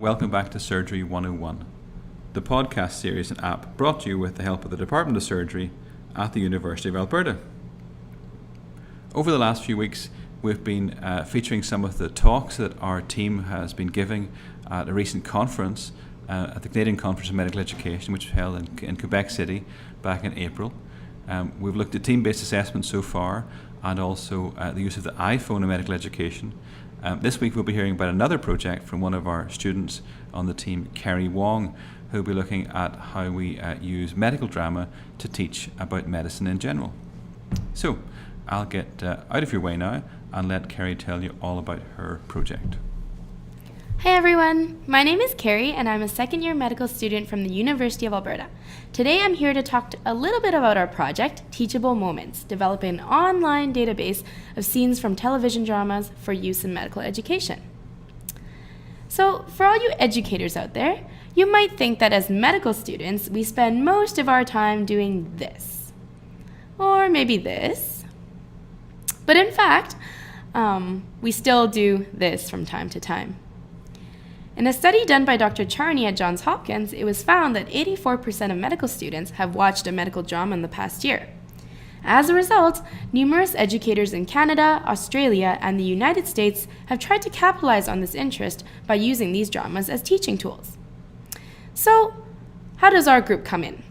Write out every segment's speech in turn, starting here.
Welcome back to Surgery 101, the podcast series and app brought to you with the help of the Department of Surgery at the University of Alberta. Over the last few weeks, we've been featuring some of the talks that our team has been giving at a recent conference, at the Canadian Conference of Medical Education, which was held in Quebec City back in April. We've looked at team-based assessment so far, and also the use of the iPhone in medical education. This week we'll be hearing about another project from one of our students on the team, Kerry Wong, who'll be looking at how we use medical drama to teach about medicine in general. So I'll get out of your way now and let Kerry tell you all about her project. Hi everyone, my name is Kerry and I'm a second-year medical student from the University of Alberta. Today I'm here to talk a little bit about our project, Teachable Moments, developing an online database of scenes from television dramas for use in medical education. So for all you educators out there, you might think that as medical students, we spend most of our time doing this, or maybe this, but in fact, we still do this from time to time. In a study done by Dr. Charney at Johns Hopkins, it was found that 84% of medical students have watched a medical drama in the past year. As a result, numerous educators in Canada, Australia, and the United States have tried to capitalize on this interest by using these dramas as teaching tools. So, how does our group come in?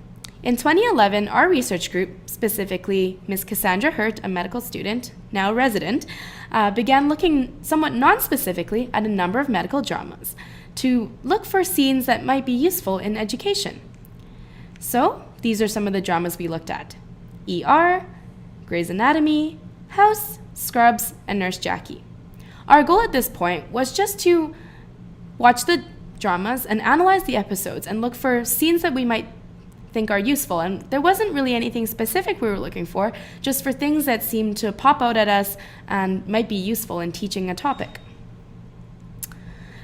In 2011, our research group, specifically Ms. Cassandra Hurt, a medical student, now resident, began looking somewhat non-specifically at a number of medical dramas to look for scenes that might be useful in education. So, these are some of the dramas we looked at: ER, Grey's Anatomy, House, Scrubs, and Nurse Jackie. Our goal at this point was just to watch the dramas and analyze the episodes and look for scenes that we might think are useful, and there wasn't really anything specific we were looking for, just for things that seemed to pop out at us and might be useful in teaching a topic.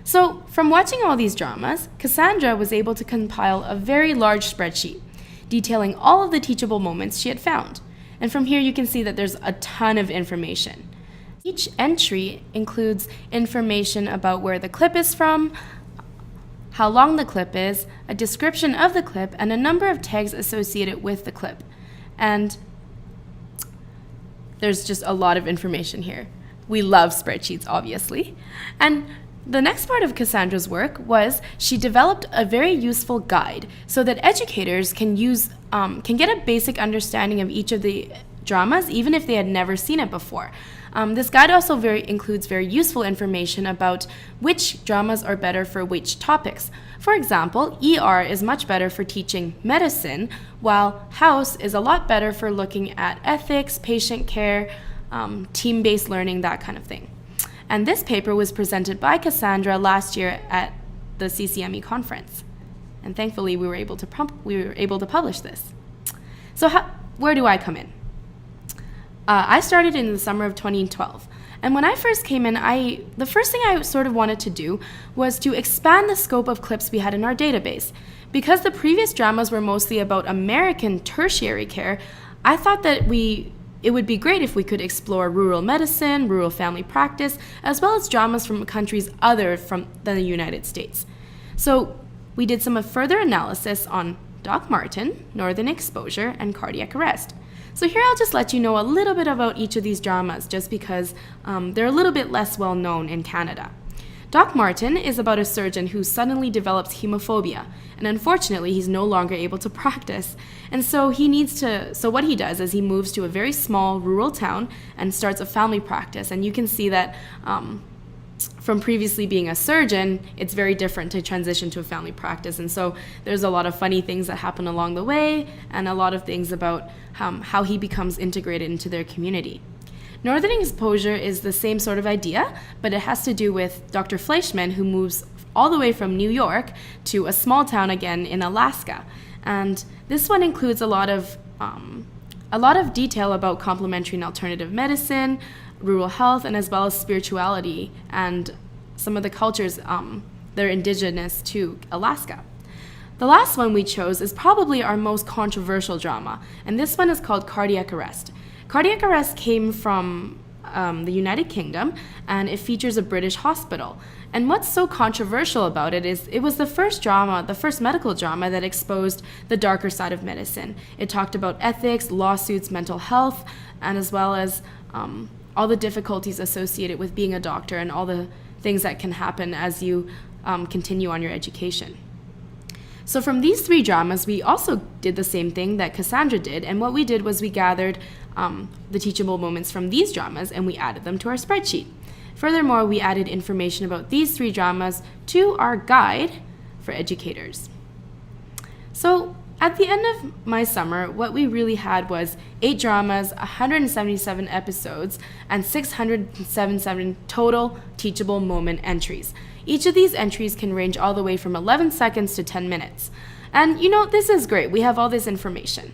So from watching all these dramas, Cassandra was able to compile a very large spreadsheet detailing all of the teachable moments she had found. And from here you can see that there's a ton of information. Each entry includes information about where the clip is from, how long the clip is, a description of the clip, and a number of tags associated with the clip. And there's just a lot of information here. We love spreadsheets, obviously. And the next part of Cassandra's work was she developed a very useful guide so that educators can get a basic understanding of each of the dramas, even if they had never seen it before. This guide also includes very useful information about which dramas are better for which topics. For example, ER is much better for teaching medicine, while House is a lot better for looking at ethics, patient care, team-based learning, that kind of thing. And this paper was presented by Cassandra last year at the CCME conference. And thankfully, we were able to publish this. So where do I come in? I started in the summer of 2012, and when I first came in, the first thing I sort of wanted to do was to expand the scope of clips we had in our database. Because the previous dramas were mostly about American tertiary care, I thought that it would be great if we could explore rural medicine, rural family practice, as well as dramas from countries other than the United States. So we did some further analysis on Doc Martin, Northern Exposure, and Cardiac Arrest. So here I'll just let you know a little bit about each of these dramas, just because they're a little bit less well known in Canada. Doc Martin is about a surgeon who suddenly develops hemophobia, and unfortunately he's no longer able to practice. And so what he does is he moves to a very small rural town and starts a family practice. And you can see that from previously being a surgeon, it's very different to transition to a family practice. And so there's a lot of funny things that happen along the way, and a lot of things about how he becomes integrated into their community. Northern Exposure is the same sort of idea, but it has to do with Dr. Fleischman, who moves all the way from New York to a small town again in Alaska. And this one includes a lot of detail about complementary and alternative medicine, rural health, and as well as spirituality and some of the cultures that are indigenous to Alaska. The last one we chose is probably our most controversial drama, and this one is called Cardiac Arrest. Cardiac Arrest came from the United Kingdom, and it features a British hospital. And what's so controversial about it is it was the first medical drama that exposed the darker side of medicine. It talked about ethics, lawsuits, mental health, and as well as all the difficulties associated with being a doctor and all the things that can happen as you continue on your education. So from these 3 dramas, we also did the same thing that Cassandra did, and what we did was we gathered the teachable moments from these dramas and we added them to our spreadsheet. Furthermore, we added information about these 3 dramas to our guide for educators. So at the end of my summer, what we really had was 8 dramas, 177 episodes, and 677 total teachable moment entries. Each of these entries can range all the way from 11 seconds to 10 minutes. And this is great. We have all this information.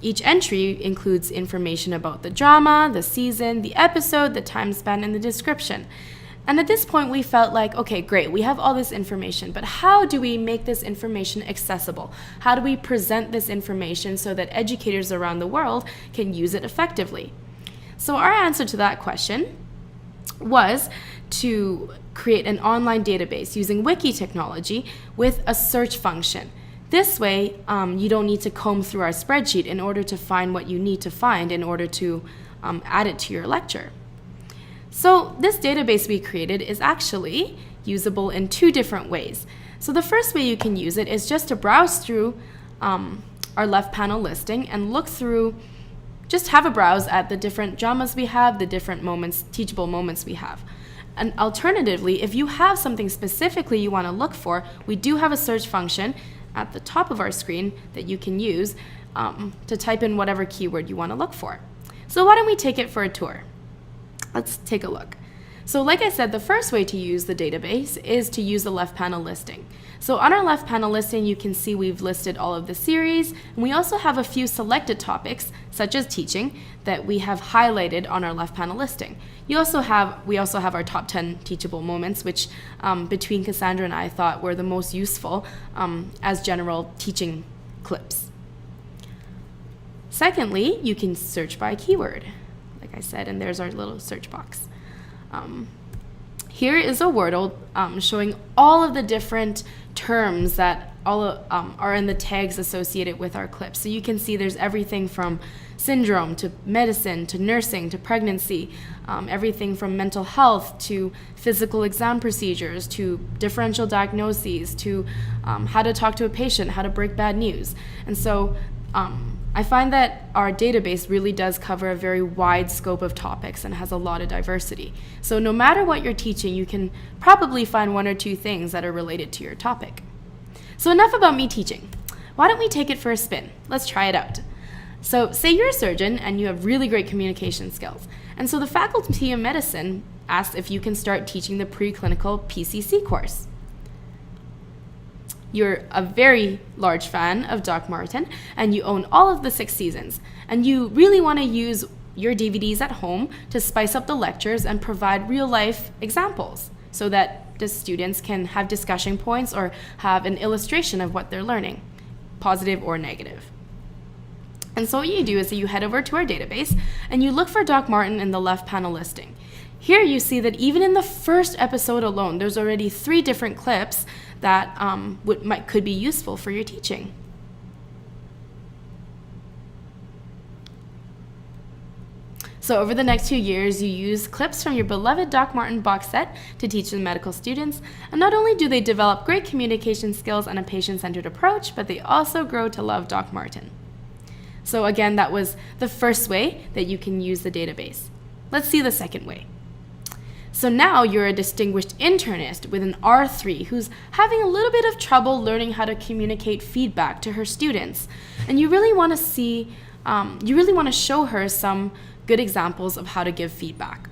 Each entry includes information about the drama, the season, the episode, the time span, and the description. And at this point, we felt like, okay, great, we have all this information, but how do we make this information accessible? How do we present this information so that educators around the world can use it effectively? So our answer to that question was to create an online database using wiki technology with a search function. This way, you don't need to comb through our spreadsheet in order to find what you need to find in order to add it to your lecture. So this database we created is actually usable in 2 different ways. So the first way you can use it is just to browse through our left panel listing and look through, just have a browse at the different dramas we have, the different teachable moments we have. And alternatively, if you have something specifically you want to look for, we do have a search function at the top of our screen that you can use to type in whatever keyword you want to look for. So why don't we take it for a tour? Let's take a look. So like I said, the first way to use the database is to use the left panel listing. So on our left panel listing, you can see we've listed all of the series, and we also have a few selected topics, such as teaching, that we have highlighted on our left panel listing. We also have our top 10 teachable moments, which between Cassandra and I thought were the most useful as general teaching clips. Secondly, you can search by keyword, like I said, and there's our little search box. Here is a Wordle showing all of the different terms that are in the tags associated with our clips. So you can see there's everything from syndrome to medicine to nursing to pregnancy, everything from mental health to physical exam procedures to differential diagnoses to how to talk to a patient, how to break bad news. And so I find that our database really does cover a very wide scope of topics and has a lot of diversity. So no matter what you're teaching, you can probably find 1 or 2 things that are related to your topic. So enough about me teaching. Why don't we take it for a spin? Let's try it out. So say you're a surgeon and you have really great communication skills. And so the Faculty of Medicine asks if you can start teaching the preclinical PCC course. You're a very large fan of Doc Martin, and you own all of the 6 seasons, and you really want to use your DVDs at home to spice up the lectures and provide real-life examples so that the students can have discussion points or have an illustration of what they're learning, positive or negative. And so what you do is you head over to our database, and you look for Doc Martin in the left panel listing. Here you see that even in the first episode alone, there's already 3 different clips that could be useful for your teaching. So over the next few years, you use clips from your beloved Doc Martin box set to teach the medical students. And not only do they develop great communication skills and a patient-centered approach, but they also grow to love Doc Martin. So again, that was the first way that you can use the database. Let's see the second way. So now you're a distinguished internist with an R3 who's having a little bit of trouble learning how to communicate feedback to her students. And you really want to show her some good examples of how to give feedback.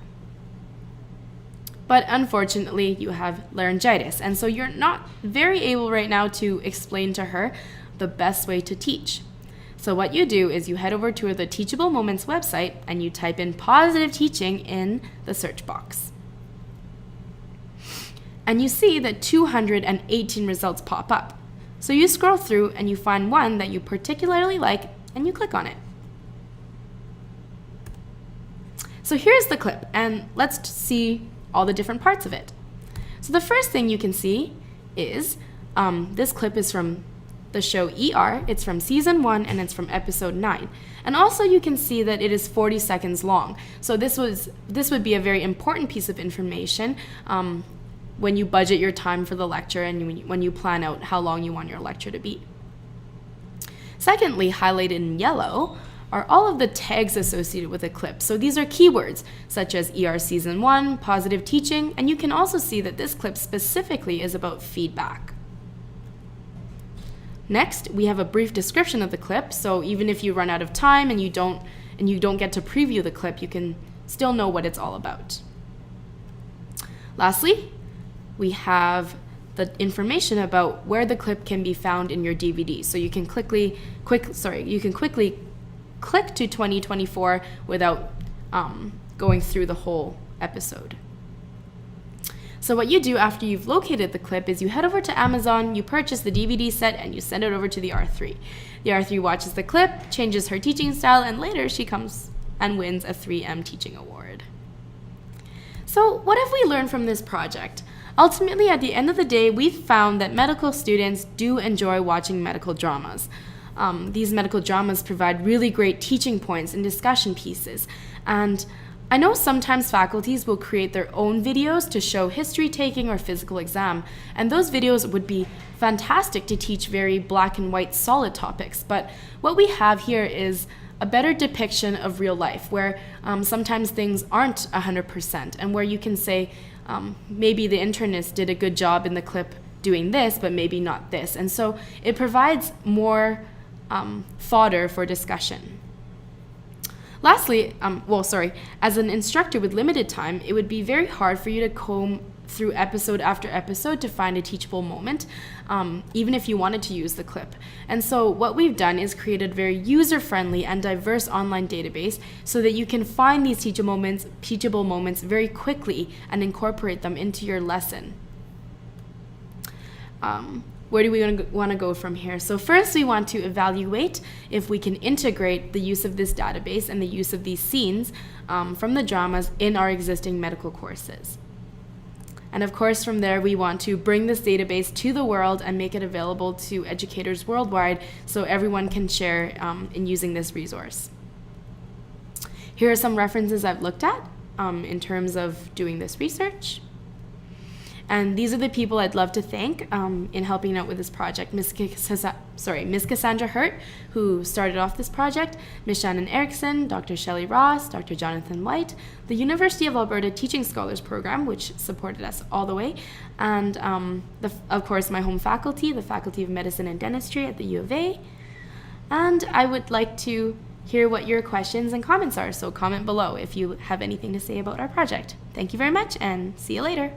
But unfortunately, you have laryngitis, and so you're not very able right now to explain to her the best way to teach. So what you do is you head over to the Teachable Moments website and you type in positive teaching in the search box. And you see that 218 results pop up. So you scroll through and you find one that you particularly like and you click on it. So here's the clip, and let's see all the different parts of it. So the first thing you can see is this clip is from the show ER. It's from season 1 and it's from episode 9. And also you can see that it is 40 seconds long. So this would be a very important piece of information when you budget your time for the lecture and when you plan out how long you want your lecture to be. Secondly, highlighted in yellow are all of the tags associated with a clip. So these are keywords such as ER Season 1, positive teaching, and you can also see that this clip specifically is about feedback. Next, we have a brief description of the clip, so even if you run out of time and you don't get to preview the clip, you can still know what it's all about. Lastly, we have the information about where the clip can be found in your DVD. So you can quickly click to 2024 without going through the whole episode. So what you do after you've located the clip is you head over to Amazon, you purchase the DVD set, and you send it over to the R3. The R3 watches the clip, changes her teaching style, and later she comes and wins a 3M Teaching Award. So what have we learned from this project? Ultimately, at the end of the day, we've found that medical students do enjoy watching medical dramas. These medical dramas provide really great teaching points and discussion pieces. And I know sometimes faculties will create their own videos to show history taking or physical exam, and those videos would be fantastic to teach very black and white solid topics. But what we have here is a better depiction of real life, where sometimes things aren't 100%, and where you can say, maybe the internist did a good job in the clip doing this, but maybe not this. And so it provides more fodder for discussion. Lastly, as an instructor with limited time, it would be very hard for you to comb through episode after episode to find a teachable moment, even if you wanted to use the clip. And so what we've done is created a very user-friendly and diverse online database so that you can find these teachable moments very quickly and incorporate them into your lesson. Where do we want to go from here? So first, we want to evaluate if we can integrate the use of this database and the use of these scenes from the dramas in our existing medical courses. And of course, from there, we want to bring this database to the world and make it available to educators worldwide so everyone can share in using this resource. Here are some references I've looked at in terms of doing this research. And these are the people I'd love to thank in helping out with this project. Miss Cassandra Hurt, who started off this project, Miss Shannon Erickson, Dr. Shelley Ross, Dr. Jonathan White, the University of Alberta Teaching Scholars Program, which supported us all the way, and of course my home faculty, the Faculty of Medicine and Dentistry at the U of A. And I would like to hear what your questions and comments are, so comment below if you have anything to say about our project. Thank you very much, and see you later.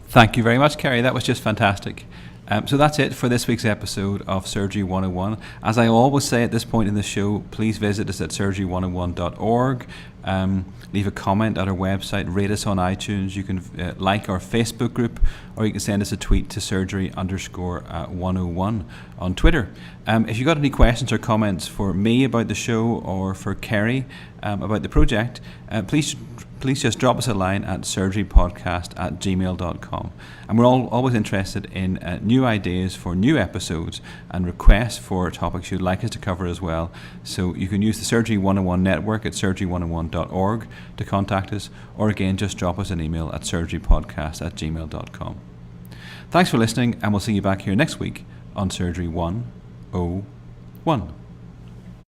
Thank you very much, Kerry. That was just fantastic. So that's it for this week's episode of Surgery 101. As I always say at this point in the show, please visit us at surgery101.org. Leave a comment at our website, rate us on iTunes. You can like our Facebook group, or you can send us a tweet to surgery_101 on Twitter. If you've got any questions or comments for me about the show or for Kerry about the project, please just drop us a line at surgerypodcast@gmail.com. And we're always interested in new ideas for new episodes and requests for topics you'd like us to cover as well. So you can use the Surgery 101 network at surgery101.org to contact us, or again, just drop us an email at surgerypodcast@gmail.com. Thanks for listening, and we'll see you back here next week on Surgery 101.